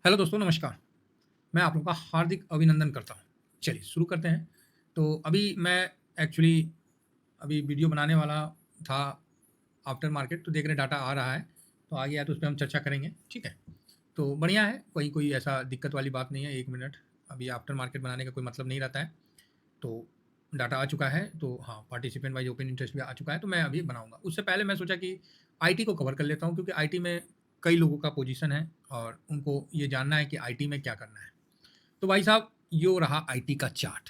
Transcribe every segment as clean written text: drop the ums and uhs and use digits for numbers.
Hello दोस्तों, नमस्कार। मैं आप लोगों का हार्दिक अभिनंदन करता हूँ। चलिए शुरू करते हैं। तो अभी मैं एक्चुअली अभी वीडियो बनाने वाला था आफ्टर मार्केट, तो देख रहे हैं डाटा आ रहा है, तो आ गया तो उस पे हम चर्चा करेंगे, ठीक है? तो बढ़िया है, कोई ऐसा दिक्कत वाली बात नहीं है। 1 मिनट, अभी आफ्टर मार्केट बनाने का कोई मतलब नहीं रहता है। तो डाटा आ चुका है, तो हाँ, पार्टिसिपेंट वाइज़ ओपन इंटरेस्ट भी आ चुका है, तो मैं अभी बनाऊँगा। उससे पहले मैं सोचा कि आईटी को कवर कर लेता हूँ, क्योंकि आईटी में कई लोगों का पोजीशन है और उनको ये जानना है कि आईटी में क्या करना है। तो भाई साहब, यो रहा आईटी का चार्ट।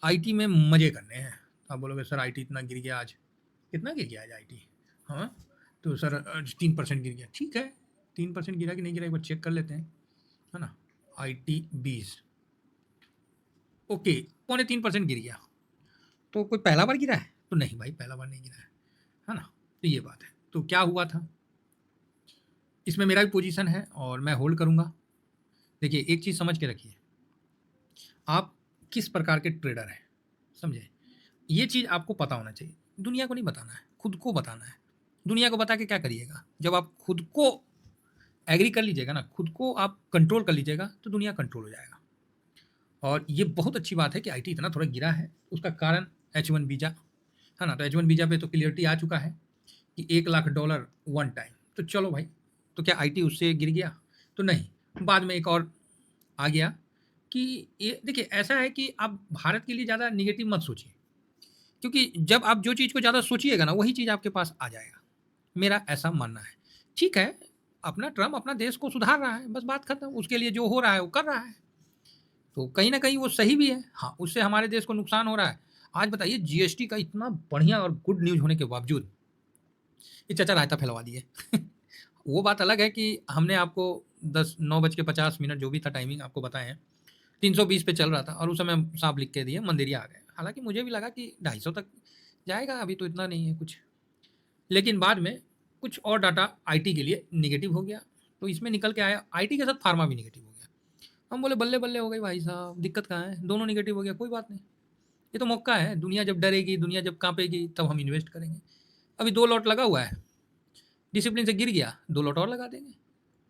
आईटी में मज़े करने हैं। आप बोलोगे सर आईटी इतना गिर गया आज। कितना गिर गया आज आईटी? हाँ, तो सर 3% गिर गया। ठीक है, 3% गिरा कि नहीं गिरा एक बार चेक कर लेते हैं, है ना? आईटी 20, ओके, 3.25% गिर गया। तो कोई पहला बार गिरा है? तो नहीं भाई, पहला बार नहीं गिरा है ना? तो ये बात है। तो क्या हुआ था? इसमें मेरा भी पोजीशन है और मैं होल्ड करूँगा। देखिए, एक चीज़ समझ के रखिए, आप किस प्रकार के ट्रेडर हैं, समझे? ये चीज़ आपको पता होना चाहिए। दुनिया को नहीं बताना है, खुद को बताना है। दुनिया को बता के क्या करिएगा? जब आप खुद को एग्री कर लीजिएगा ना, खुद को आप कंट्रोल कर लीजिएगा, तो दुनिया कंट्रोल हो जाएगा। और ये बहुत अच्छी बात है कि आईटी इतना थोड़ा गिरा है, उसका कारण H1 वीज़ा, है ना? तो H1 वीज़ा पे तो क्लियरिटी आ चुका है कि $1,00,000 वन टाइम। तो चलो भाई, तो क्या आईटी उससे गिर गया? तो नहीं, बाद में एक और आ गया कि ये देखिए, ऐसा है कि आप भारत के लिए ज़्यादा नेगेटिव मत सोचिए, क्योंकि जब आप जो चीज़ को ज़्यादा सोचिएगा ना, वही चीज़ आपके पास आ जाएगा। मेरा ऐसा मानना है। ठीक है, अपना ट्रम्प अपना देश को सुधार रहा है, बस बात खत्म। उसके लिए जो हो रहा है, वो कर रहा है। तो कहीं न कहीं वो सही भी है। हाँ, उससे हमारे देश को नुकसान हो रहा है। आज बताइए, जीएसटी का इतना बढ़िया और गुड न्यूज़ होने के बावजूद, ये चाचा रायता फैलवा दिए। वो बात अलग है कि हमने आपको 9:50 जो भी था टाइमिंग आपको बताएँ हैं, 320 पे चल रहा था और उस समय हम साफ लिख के दिए, मंदिरिया आ गए। हालाँकि मुझे भी लगा कि 250 तक जाएगा, अभी तो इतना नहीं है कुछ। लेकिन बाद में कुछ और डाटा आईटी के लिए नेगेटिव हो गया, तो इसमें निकल के आया आईटी के साथ फार्मा भी नेगेटिव हो गया। हम बोले बल्ले-बल्ले हो गई भाई साहब, दिक्कत कहाँ है? दोनों नेगेटिव हो गया, कोई बात नहीं। ये तो मौका है, दुनिया जब डरेगी, दुनिया जब काँपेगी, तब हम इन्वेस्ट करेंगे। अभी 2 लॉट लगा हुआ है, डिसिप्लिन से गिर गया, 2 लॉट और लगा देंगे,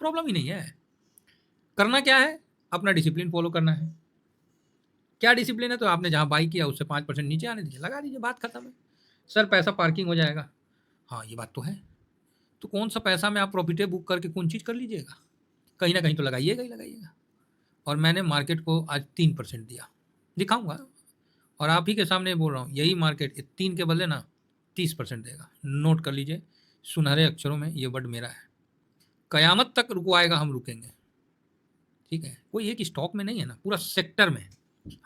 प्रॉब्लम ही नहीं है। करना क्या है? अपना डिसिप्लिन फ़ॉलो करना है। क्या डिसिप्लिन है? तो आपने जहाँ बाई किया उससे 5% नीचे आने दीजिए, लगा दीजिए, बात खत्म है। सर पैसा पार्किंग हो जाएगा। हाँ, ये बात तो है। तो कौन-सा पैसा में आप प्रॉफ़िटे बुक करके कौन चीज़ कर लीजिएगा? कहीं न कहीं तो लगाइएगा ही लगाइएगा। और मैंने मार्केट को आज 3% दिया। दिखाऊँगा और आप ही के सामने बोल रहा हूँ, यही मार्केट 3 के बदले ना 30% देगा। नोट कर लीजिए, सुनहरे अक्षरों में ये वर्ड मेरा है। कयामत तक रुकवाएगा, हम रुकेंगे। ठीक है? कोई एक स्टॉक में नहीं है ना, पूरा सेक्टर में।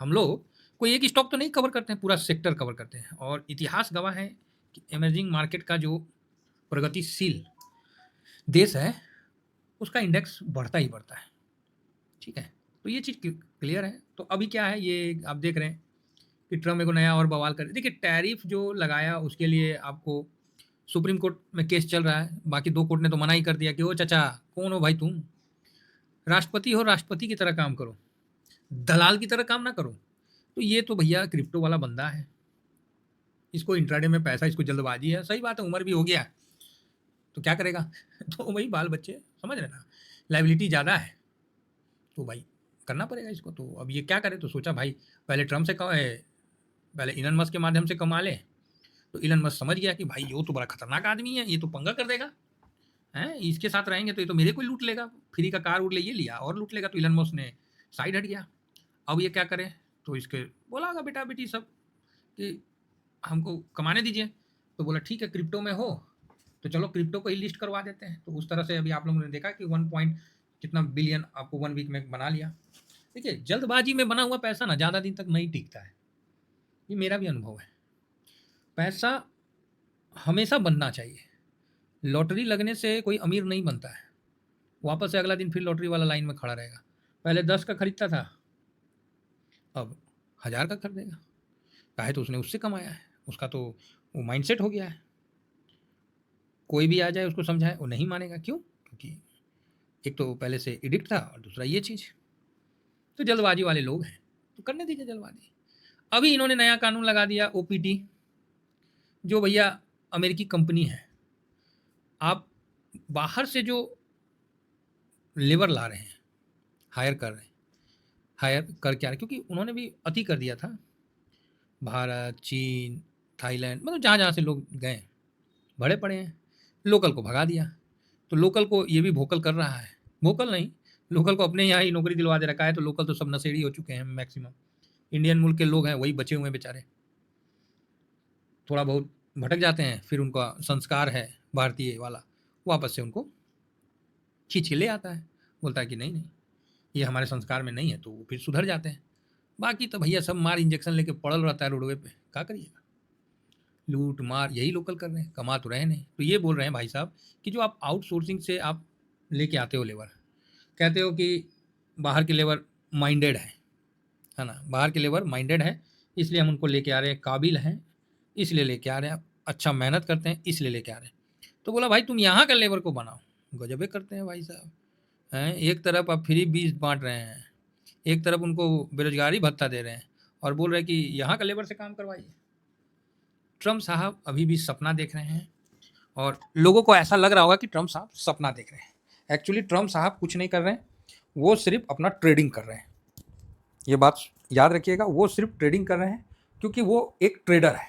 हम लोग कोई एक स्टॉक तो नहीं कवर करते हैं, पूरा सेक्टर कवर करते हैं और इतिहास गवाह है कि इमर्जिंग मार्केट का जो प्रगतिशील देश है, उसका इंडेक्स बढ़ता ही बढ़ता है। ठीक है? तो ये चीज़ क्लियर है। तो अभी क्या है, ये आप देख रहे हैं कि ट्रम्प एक नया और बवाल कर देखिए, टैरिफ जो लगाया उसके लिए आपको सुप्रीम कोर्ट में केस चल रहा है। बाकी 2 कोर्ट ने तो मना ही कर दिया कि ओ चाचा, कौन हो भाई तुम? राष्ट्रपति हो, राष्ट्रपति की तरह काम करो, दलाल की तरह काम ना करो। तो ये तो भैया क्रिप्टो वाला बंदा है, इसको इंट्राडे में पैसा, इसको जल्दबाजी है। सही बात है, उम्र भी हो गया है, तो क्या करेगा? तो वही बाल बच्चे, समझ रहे ना? लायबिलिटी ज़्यादा है, तो भाई करना पड़ेगा इसको। तो अब ये क्या करे? तो सोचा भाई पहले ट्रम्प से पहले इलन मस्क के माध्यम से कमा ले। तो इलन मस्क समझ गया कि भाई ये तो बड़ा खतरनाक आदमी है, ये तो पंगा कर देगा, हैं? इसके साथ रहेंगे तो ये तो मेरे को ही लूट लेगा, फ्री का कार उड़ ले ये लिया और लूट लेगा। तो इलन मस्क ने साइड हट गया। अब ये क्या करे? तो इसके बोला होगा बेटा बेटी सब कि हमको कमाने दीजिए। तो बोला ठीक है, क्रिप्टो में हो तो चलो क्रिप्टो को ही लिस्ट करवा देते हैं। तो उस तरह से अभी आप लोगों ने देखा कि 1 पॉइंट कितना बिलियन आपको 1 वीक में बना लिया। देखिए, जल्दबाजी में बना हुआ पैसा ना ज़्यादा दिन तक नहीं टिकता है, ये मेरा भी अनुभव है। पैसा हमेशा बनना चाहिए। लॉटरी लगने से कोई अमीर नहीं बनता है। वापस से अगला दिन फिर लॉटरी वाला लाइन में खड़ा रहेगा। पहले 10 का खरीदता था, अब 1000 का खरीदेगा। काहे? तो उसने उससे कमाया है, उसका तो वो माइंडसेट हो गया है। कोई भी आ जाए उसको समझाए, वो नहीं मानेगा। क्यों? क्योंकि एक तो पहले से एडिक्ट था और दूसरा ये चीज़। तो जल्दबाजी वाले लोग हैं, तो करने दीजिए जल्दबाजी। अभी इन्होंने नया कानून लगा दिया ओपीटी, जो भैया अमेरिकी कंपनी है, आप बाहर से जो लेबर ला रहे हैं, हायर कर रहे हैं, हायर कर क्या रहे, क्योंकि उन्होंने भी अति कर दिया था। भारत, चीन, थाईलैंड, मतलब जहाँ-जहाँ से लोग गए, भरे पड़े हैं, लोकल को भगा दिया। तो लोकल को ये भी भोकल कर रहा है, भोकल नहीं, लोकल को अपने यहाँ ही नौकरी दिलवा दे रखा है, तो लोकल तो सब नशेड़ी हो चुके हैं मैक्सिमम। इंडियन मुल्क के लोग हैं वही बचे हुए हैं बेचारे, थोड़ा बहुत भटक जाते हैं, फिर उनका संस्कार है भारतीय वाला, वापस से उनको खींच के ले आता है, बोलता है कि नहीं नहीं ये हमारे संस्कार में नहीं है, तो वो फिर सुधर जाते हैं। बाकी तो भैया सब मार इंजेक्शन लेके पड़ल रहता है रोडवे पे, क्या करिएगा, लूट मार यही लोकल कर रहे हैं, कमा तो रहे नहीं। तो ये बोल रहे हैं भाई साहब कि जो आप आउटसोर्सिंग से आप लेके आते हो लेबर, कहते हो कि बाहर के लेबर माइंडेड है ना, बाहर के लेबर माइंडेड है, इसलिए हम उनको लेके आ रहे हैं, काबिल हैं इसलिए लेके आ रहे हैं, अच्छा मेहनत करते हैं इसलिए लेके आ रहे हैं। तो बोला भाई तुम यहाँ का लेबर को बनाओ, गजबे करते हैं भाई साहब हैं। एक तरफ आप फ्री बीज बांट रहे हैं, एक तरफ उनको बेरोजगारी भत्ता दे रहे हैं, और बोल रहे हैं कि यहाँ का लेबर से काम करवाइए। ट्रम्प साहब अभी भी सपना देख रहे हैं, और लोगों को ऐसा लग रहा होगा कि ट्रम्प साहब सपना देख रहे हैं। एक्चुअली ट्रम्प साहब कुछ नहीं कर रहे हैं, वो सिर्फ अपना ट्रेडिंग कर रहे हैं। ये बात याद रखिएगा, वो सिर्फ ट्रेडिंग कर रहे हैं, क्योंकि वो एक ट्रेडर है,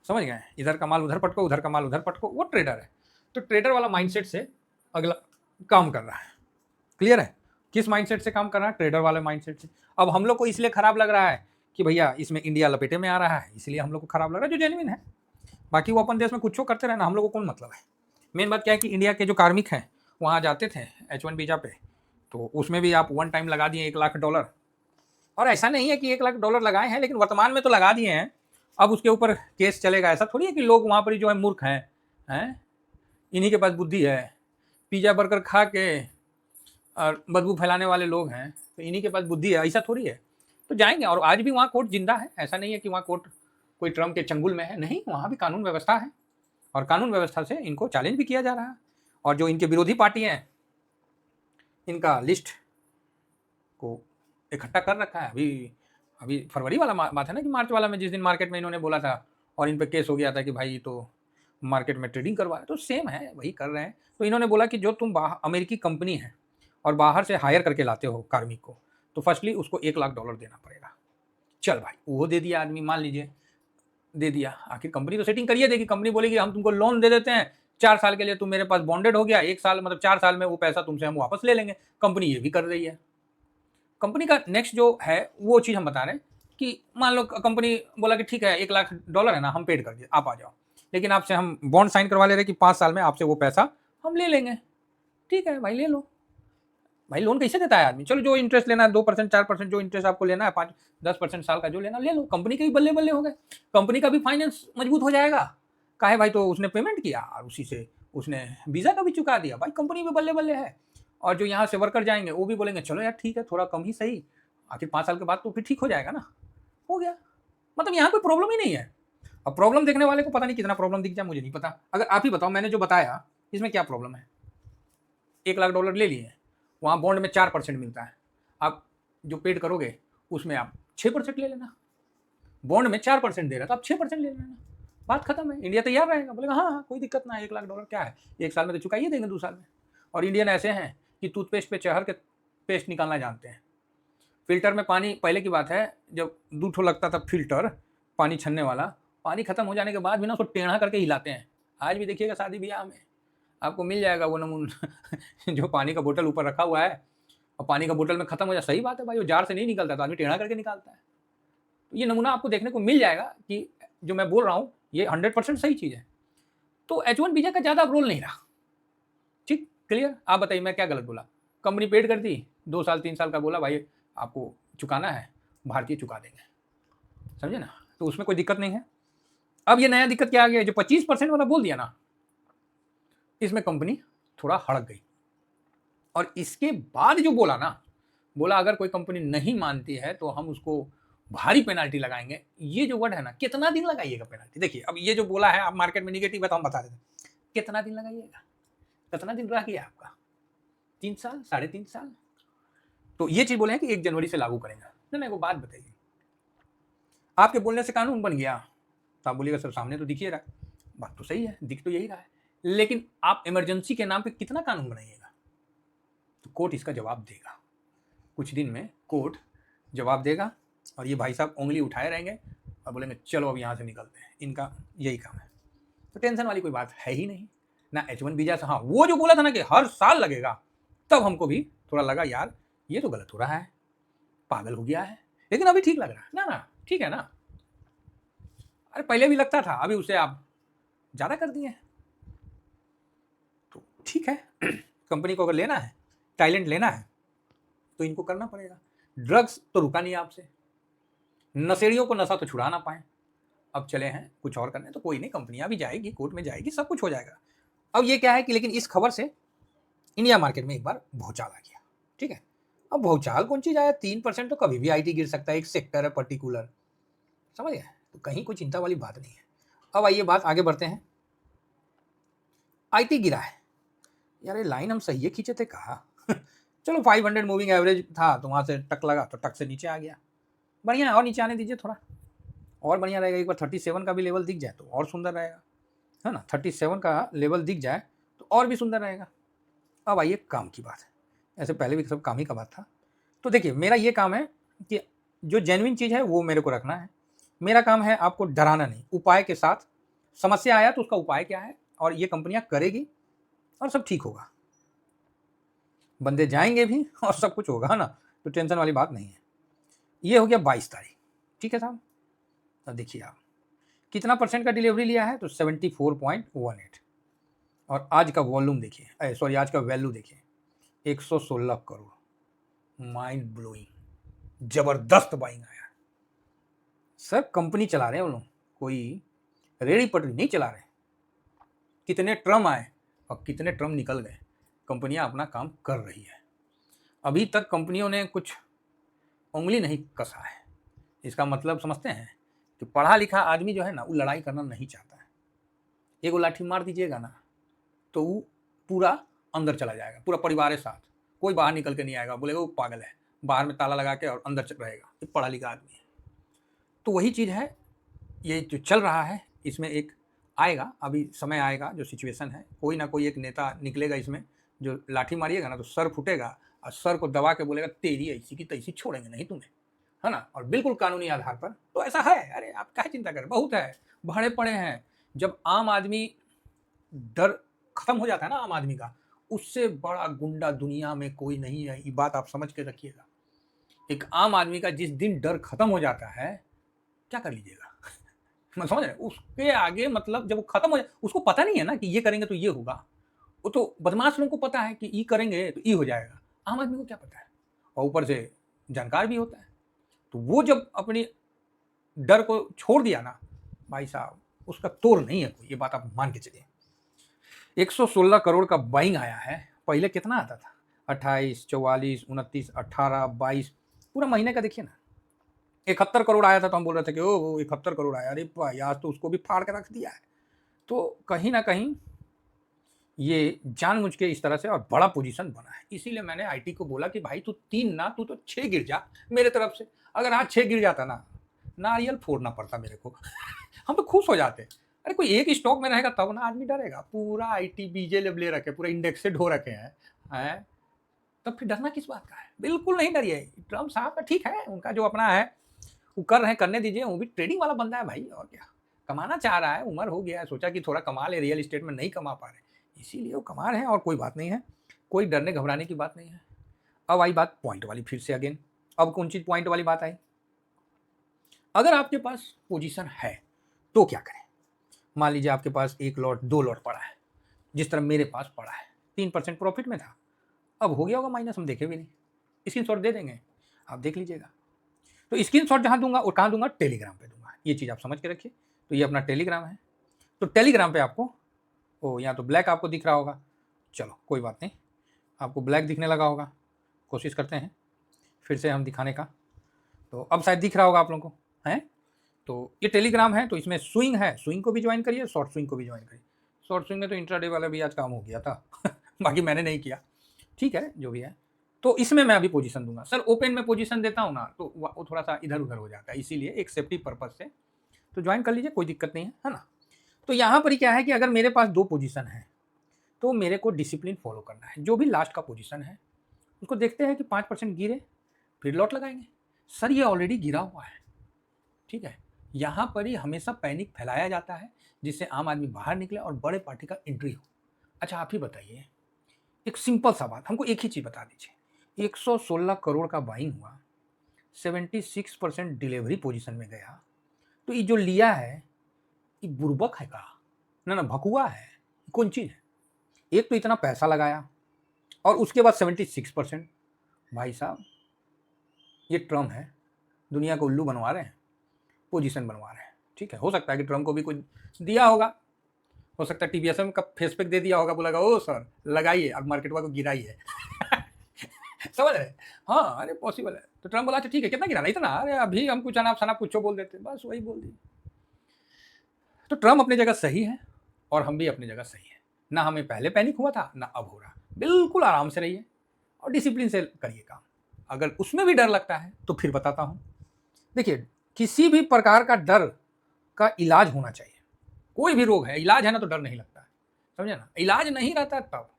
समझ गए, इधर का माल उधर पटको, उधर का माल उधर पटको, वो ट्रेडर है। तो ट्रेडर वाला माइंडसेट से अगला काम कर रहा है। क्लियर है, किस माइंडसेट से काम कर रहा है, ट्रेडर वाले माइंडसेट से। अब हम लोग को इसलिए खराब लग रहा है कि भैया इसमें इंडिया लपेटे में आ रहा है, इसलिए हम लोग को खराब लग रहा है, जो जेन्युइन है। बाकी वो अपन देश में कुछ करते रहे ना, हम लोग को कौन मतलब है। मेन बात क्या है कि इंडिया के जो कार्मिक हैं वहाँ जाते थे H1 वीजा पे, तो उसमें भी आप वन टाइम लगा दिए $1 लाख। और ऐसा नहीं है कि $1 लाख लगाए हैं, लेकिन वर्तमान में तो लगा दिए हैं, अब उसके ऊपर केस चलेगा। ऐसा थोड़ी है कि लोग वहाँ पर जो है मूर्ख हैं, इन्हीं के पास बुद्धि है, पिज़्ज़ा बर्गर खा के और बदबू फैलाने वाले लोग हैं, तो इन्हीं के पास बुद्धि है, ऐसा थोड़ी है। तो जाएंगे, और आज भी वहाँ कोर्ट जिंदा है, ऐसा नहीं है कि वहाँ कोर्ट कोई ट्रम्प के चंगुल में है, नहीं, वहाँ भी कानून व्यवस्था है, और कानून व्यवस्था से इनको चैलेंज भी किया जा रहा है। और जो इनके विरोधी पार्टी हैं, इनका लिस्ट को इकट्ठा कर रखा है। अभी अभी फरवरी वाला बात है ना, कि मार्च वाला में जिस दिन मार्केट में इन्होंने बोला था और इन पर केस हो गया था कि भाई तो मार्केट में ट्रेडिंग करवा, तो सेम है, वही कर रहे हैं। तो इन्होंने बोला कि जो तुम अमेरिकी कंपनी है और बाहर से हायर करके लाते हो कार्मिक को, तो फर्स्टली उसको $1 लाख देना पड़ेगा। चल भाई, वो दे दिया आदमी, मान लीजिए दे दिया, आखिर कंपनी तो सेटिंग करिए देगी। कंपनी बोलेगी हम तुमको लोन दे देते हैं 4 साल के लिए, तुम मेरे पास बॉन्डेड हो गया, 1 साल मतलब 4 साल में वो पैसा तुमसे हम वापस ले लेंगे। कंपनी ये भी कर रही है। कंपनी का नेक्स्ट जो है वो चीज़ हम बता रहे हैं कि मान लो कंपनी बोला कि ठीक है $1 लाख है ना, हम पेड कर दिए, आप आ जाओ, लेकिन आपसे हम बॉन्ड साइन करवा ले रहे कि 5 साल में आपसे वो पैसा हम ले लेंगे। ठीक है भाई, ले लो भाई। लोन कैसे देता है आदमी, चलो जो इंटरेस्ट लेना है 2% 4% जो इंटरेस्ट आपको लेना है, 5-10% साल का जो लेना ले लो। कंपनी के भी बल्ले बल्ले हो गए, कंपनी का भी फाइनेंस मजबूत हो जाएगा। काहे भाई, तो उसने पेमेंट किया और उसी से उसने वीज़ा का भी चुका दिया, भाई कंपनी भी बल्ले बल्ले है। और जो यहाँ से वर्कर जाएंगे वो भी बोलेंगे चलो यार ठीक है, थोड़ा कम ही सही, आखिर 5 साल के बाद तो फिर ठीक हो जाएगा ना, हो गया। मतलब यहाँ कोई प्रॉब्लम ही नहीं है। अब प्रॉब्लम देखने वाले को पता नहीं कितना प्रॉब्लम दिख जाए, मुझे नहीं पता। अगर आप ही बताओ, मैंने जो बताया इसमें क्या प्रॉब्लम है। $1 लाख ले लिए, वहाँ बॉन्ड में 4% मिलता है, आप जो पेड करोगे उसमें आप 6% ले लेना। बॉन्ड में 4% दे रहा है तो आप 6% ले लेना, बात खत्म है। इंडिया तैयार रहेगा, बोलेगा हाँ हाँ कोई दिक्कत ना है, $1 लाख क्या है, 1 साल में तो चुकाइए देंगे 2 साल में। और इंडियन ऐसे हैं कि टूथपेस्ट पे चहर के पेस्ट निकालना जानते हैं। फिल्टर में पानी, पहले की बात है जब 2 ठो लगता था फिल्टर पानी छन्ने वाला, पानी खत्म हो जाने के बाद भी ना उसको टेढ़ा करके हिलाते हैं। आज भी देखिएगा शादी ब्याह में आपको मिल जाएगा वो नमूना जो पानी का बोतल ऊपर रखा हुआ है और पानी का बोतल में खत्म हो जाए, सही बात है भाई, वो जार से नहीं निकलता तो आदमी टेढ़ा करके निकालता है। तो ये नमूना आपको देखने को मिल जाएगा कि जो मैं बोल रहा हूँ ये 100% सही चीज़ है। तो H1 वीजा का ज़्यादा रोल नहीं रहा। ठीक, क्लियर। आप बताइए मैं क्या गलत बोला। कंपनी पेड कर दी, 2 साल 3 साल का बोला भाई आपको चुकाना है, भारतीय चुका देंगे, समझे ना, तो उसमें कोई दिक्कत नहीं है। अब ये नया दिक्कत क्या आ गया, जो 25% वाला बोल दिया ना, इसमें कंपनी थोड़ा हड़क गई। और इसके बाद जो बोला ना, बोला अगर कोई कंपनी नहीं मानती है तो हम उसको भारी पेनाल्टी लगाएंगे। ये जो वर्ड है ना, कितना दिन लगाइएगा पेनाल्टी। देखिए अब ये जो बोला है, आप मार्केट में निगेटिव है तो हम बता देते हैं, कितना दिन लगाइएगा, कितना दिन रह गया आपका, 3 साल 3.5 साल। तो ये चीज बोले हैं कि 1 जनवरी से लागू करेंगे। ना, एक बात बताइए, आपके बोलने से कानून बन गया तो आप बोलिएगा सर सामने तो दिख ही रहा है, बात तो सही है, दिख तो यही रहा है, लेकिन आप इमरजेंसी के नाम पे कितना कानून बनाइएगा, तो कोर्ट इसका जवाब देगा। कुछ दिन में कोर्ट जवाब देगा और ये भाई साहब उंगली उठाए रहेंगे और बोलेंगे चलो अब यहाँ से निकलते हैं, इनका यही काम है। तो टेंशन वाली कोई बात है ही नहीं ना। H1 वीजा से, हाँ वो जो बोला था ना कि हर साल लगेगा, तब हमको भी थोड़ा लगा यार ये तो गलत हो रहा है, पागल हो गया है, लेकिन अभी ठीक लग रहा है ना, ठीक है ना। अरे पहले भी लगता था, अभी उसे आप ज़्यादा कर दिए, तो ठीक है। कंपनी को अगर लेना है, टैलेंट लेना है, तो इनको करना पड़ेगा। ड्रग्स तो रुका नहीं आपसे, नशेड़ियों को नशा तो छुड़ा ना पाए, अब चले हैं कुछ और करने, तो कोई नहीं, कंपनियां भी जाएगी, कोर्ट में जाएगी, सब कुछ हो जाएगा। अब ये क्या है कि लेकिन इस खबर से इंडिया मार्केट में एक बार भौचाल आ गया, ठीक है। अब भौचाल कौन चीज आया, 3% तो कभी भी आईटी गिर सकता है, एक सेक्टर है पर्टिकुलर, समझ गए, तो कहीं कोई चिंता वाली बात नहीं है। अब आइए बात आगे बढ़ते हैं। आईटी गिरा है यार, ये लाइन हम सही खींचे थे कहा। चलो 500 मूविंग एवरेज था, तो वहां से टक लगा, तो टक से नीचे आ गया, बढ़िया है, और नीचे आने दीजिए थोड़ा, और बढ़िया रहेगा। एक बार 37 का भी लेवल दिख जाए तो और सुंदर रहेगा, है ना। 37 का लेवल दिख जाए तो और भी सुंदर रहेगा। अब आइए काम की बात है, ऐसे पहले भी सब काम ही का बात था। तो देखिए मेरा ये काम है कि जो जेन्युइन चीज़ है वो मेरे को रखना है। मेरा काम है आपको डराना नहीं, उपाय के साथ। समस्या आया तो उसका उपाय क्या है, और ये कंपनियां करेगी और सब ठीक होगा, बंदे जाएंगे भी और सब कुछ होगा, है ना। तो टेंशन वाली बात नहीं है। ये हो गया 22 तारीख, ठीक है साहब। अब देखिए आप कितना परसेंट का डिलीवरी लिया है, तो 74.18, और आज का वॉल्यूम देखिए, सॉरी आज का वैल्यू देखिए, 116 करोड़। माइंड ब्लोइंग, जबरदस्त बाइंग आया। सर कंपनी चला रहे हैं वो लोग, कोई रेड़ी पटरी नहीं चला रहे। कितने ट्रम आए और कितने ट्रम निकल गए, कंपनियां अपना काम कर रही है। अभी तक कंपनियों ने कुछ उंगली नहीं कसा है। इसका मतलब समझते हैं कि पढ़ा लिखा आदमी जो है ना, वो लड़ाई करना नहीं चाहता है। एक लाठी मार दीजिएगा ना, तो वो पूरा अंदर चला जाएगा, पूरा परिवार के साथ, कोई बाहर निकल के नहीं आएगा, बोलेगा वो पागल है, बाहर में ताला लगा के और अंदर रहेगा, ये पढ़ा लिखा आदमी है। तो वही चीज़ है, ये जो चल रहा है इसमें एक आएगा, अभी समय आएगा, जो सिचुएशन है, कोई ना कोई एक नेता निकलेगा इसमें, जो लाठी मारिएगा ना तो सर फूटेगा, और सर को दबा के बोलेगा तेरी ऐसी की तैसी छोड़ेंगे नहीं तुम्हें, है ना, और बिल्कुल कानूनी आधार पर। तो ऐसा है, अरे आप क्या चिंता करें, बहुत है, भाड़े पड़े हैं। जब आम आदमी डर खत्म हो जाता है ना आम आदमी का, उससे बड़ा गुंडा दुनिया में कोई नहीं है, ये बात आप समझ के रखिएगा। एक आम आदमी का जिस दिन डर खत्म हो जाता है, क्या कर लीजिएगा। मैं समझ रहे, उसके आगे मतलब जब वो खत्म हो जाए, उसको पता नहीं है ना कि ये करेंगे तो ये होगा। वो तो बदमाश लोगों को पता है कि ये करेंगे तो ये हो जाएगा, आम आदमी को क्या पता है, और ऊपर से जानकार भी होता है। तो वो जब अपनी डर को छोड़ दिया ना भाई साहब, उसका तोड़ नहीं है कोई, ये बात आप मान के चलिए। 116 करोड़ का बाइंग आया है, पहले कितना आता था, 28, 44, 29, 18, 22, पूरा महीने का देखिए ना। 71 करोड़ आया था तो हम बोल रहे थे कि ओ 71 करोड़ आया, अरे भाई आज तो उसको भी फाड़ के रख दिया है। तो कहीं ना कहीं ये जानबूझ के इस तरह से और बड़ा पोजीशन बना है। इसीलिए मैंने आईटी को बोला कि भाई तू 3 ना, तू तो 6 गिर जा मेरे तरफ से। अगर आज 6 गिर जाता ना, नारियल फोड़ना पड़ता मेरे को। हम तो खुश हो जाते। अरे कोई एक स्टॉक में रहेगा तब ना आदमी डरेगा, पूरा आईटी बीजे ले रखे, पूरा इंडेक्सेड हो रखे हैं, तब फिर डरना किस बात का है। बिल्कुल नहीं डरिए, ट्रम्प साहब का ठीक है, उनका जो अपना है वो कर रहे हैं, करने दीजिए, वो भी ट्रेडिंग वाला बंदा है भाई, और क्या, कमाना चाह रहा है, उम्र हो गया है, सोचा कि थोड़ा कमा ले, रियल एस्टेट में नहीं कमा पा रहे, इसीलिए वो कमा रहे हैं, और कोई बात नहीं है, कोई डरने घबराने की बात नहीं है। अब आई बात पॉइंट वाली, फिर से अगेन, अब कौन सी पॉइंट वाली बात आई। अगर आपके पास पोजीशन है तो क्या करें। मान लीजिए आपके पास 1 लॉट 2 लॉट पड़ा है, जिस तरह मेरे पास पड़ा है, 3% प्रॉफिट में था, अब हो गया होगा माइनस, हम देखे भी नहीं, स्क्रीनशॉट दे देंगे, आप देख लीजिएगा। तो स्क्रीनशॉट जहाँ दूंगा और कहाँ दूंगा, टेलीग्राम पे दूंगा, ये चीज़ आप समझ के रखिए। तो ये अपना टेलीग्राम है, तो टेलीग्राम पे आपको यहाँ तो ब्लैक आपको दिख रहा होगा, चलो कोई बात नहीं, आपको ब्लैक दिखने लगा होगा, कोशिश करते हैं फिर से हम दिखाने का। तो अब शायद दिख रहा होगा आप लोगों को, है। तो ये टेलीग्राम है, तो इसमें स्विंग है, स्विंग को भी ज्वाइन करिए, शॉर्ट स्विंग को भी ज्वाइन करिए। शॉर्ट स्विंग में तो इंट्राडे वाला भी आज काम हो गया था। बाकी मैंने नहीं किया, ठीक है जो भी है। तो इसमें मैं अभी पोजीशन दूंगा। सर ओपन में पोजीशन देता हूँ ना, तो वो थोड़ा सा इधर उधर हो जाता है, इसीलिए एक सेफ्टी पर्पज से तो ज्वाइन कर लीजिए, कोई दिक्कत नहीं है ना। तो यहाँ पर ही क्या है कि अगर मेरे पास 2 पोजीशन है तो मेरे को डिसिप्लिन फॉलो करना है। जो भी लास्ट का पोजीशन है उसको देखते हैं कि 5% गिरे फिर लॉट लगाएंगे। सर ये ऑलरेडी गिरा हुआ है, ठीक है। यहाँ पर ही हमेशा पैनिक फैलाया जाता है जिससे आम आदमी बाहर निकले और बड़े पार्टी का एंट्री हो। अच्छा आप ही बताइए, एक सिंपल सा बात, हमको एक ही चीज़ बता दीजिए, 116 करोड़ का बाइंग हुआ, 76% डिलीवरी पोजीशन में गया, तो ये जो लिया है ये बुर्बक है का ना भकुआ है, कौन चीज़ है? एक तो इतना पैसा लगाया और उसके बाद 76%। भाई साहब ये ट्रम्प है, दुनिया को उल्लू बनवा रहे हैं, पोजीशन बनवा रहे हैं, ठीक है। हो सकता है कि ट्रम्प को भी कुछ दिया होगा, हो सकता है टीबीएसएम का फेसपैक दे दिया होगा, बोला ओ सर लगाइए अब मार्केट को गिराइए समझ रहे? हाँ अरे पॉसिबल है। तो ट्रम्प बोला अच्छा ठीक है कितना गिराना, इतना, अरे अभी हम कुछ अनाप शनाप कुछ बोल देते, बस वही बोल दिए। तो ट्रम्प अपनी जगह सही है और हम भी अपनी जगह सही है, ना हमें पहले पैनिक हुआ था ना अब हो रहा। बिल्कुल आराम से रहिए और डिसिप्लिन से करिए काम। अगर उसमें भी डर लगता है तो फिर बताता हूँ, देखिए किसी भी प्रकार का डर का इलाज होना चाहिए। कोई भी रोग है इलाज है ना तो डर नहीं लगता है, समझे ना। इलाज नहीं रहता तब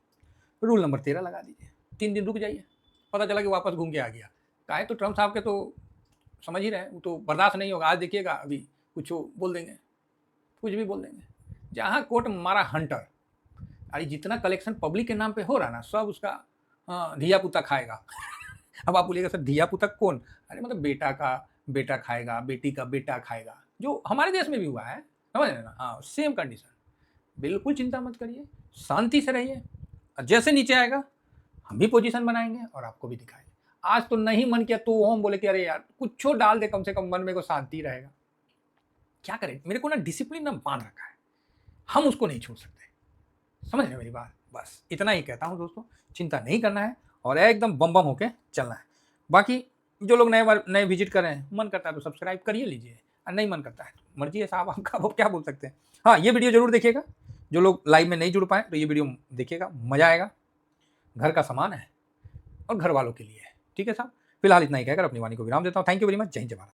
रूल नंबर 13 लगा दीजिए, 3 दिन रुक जाइए, पता चला कि वापस घूम के आ गया। काहे तो ट्रम्प साहब के तो समझ ही रहे हैं, वो तो बर्दाश्त नहीं होगा। आज देखिएगा अभी कुछ बोल देंगे, कुछ भी बोल देंगे। जहाँ कोर्ट मारा हंटर, अरे जितना कलेक्शन पब्लिक के नाम पे हो रहा ना सब उसका धिया पुता खाएगा अब आप बोलिएगा सर धिया पुता कौन? अरे मतलब बेटा का बेटा खाएगा, बेटी का बेटा खाएगा, जो हमारे देश में भी हुआ है, समझ रहे ना। हाँ सेम कंडीशन। बिल्कुल चिंता मत करिए, शांति से रहिए, जैसे नीचे आएगा हम भी पोजीशन बनाएंगे और आपको भी दिखाएंगे। आज तो नहीं मन किया तो हम बोले कि अरे यार कुछ डाल दे, कम से कम मन में को शांति रहेगा। क्या करें, मेरे को ना डिसिप्लिन ना बांध रखा है, हम उसको नहीं छोड़ सकते, समझ रहे मेरी बात। बस इतना ही कहता हूँ दोस्तों, चिंता नहीं करना है और एकदम बम बम होके चलना है। बाकी जो लोग नए विजिट कर रहे हैं, मन करता है तो सब्सक्राइब करिए लीजिए, और नहीं मन करता है तो मर्जी है साहब आपका, वो क्या बोल सकते हैं। हाँ ये वीडियो जरूर देखिएगा, जो लोग लाइव में नहीं जुड़ पाए तो ये वीडियो देखिएगा, मजा आएगा। घर का सामान है और घर वालों के लिए है, ठीक है साहब। फिलहाल इतना ही कहकर अपनी वाणी को विराम देता हूँ। थैंक यू वेरी मच, जय हिंद जय भारत।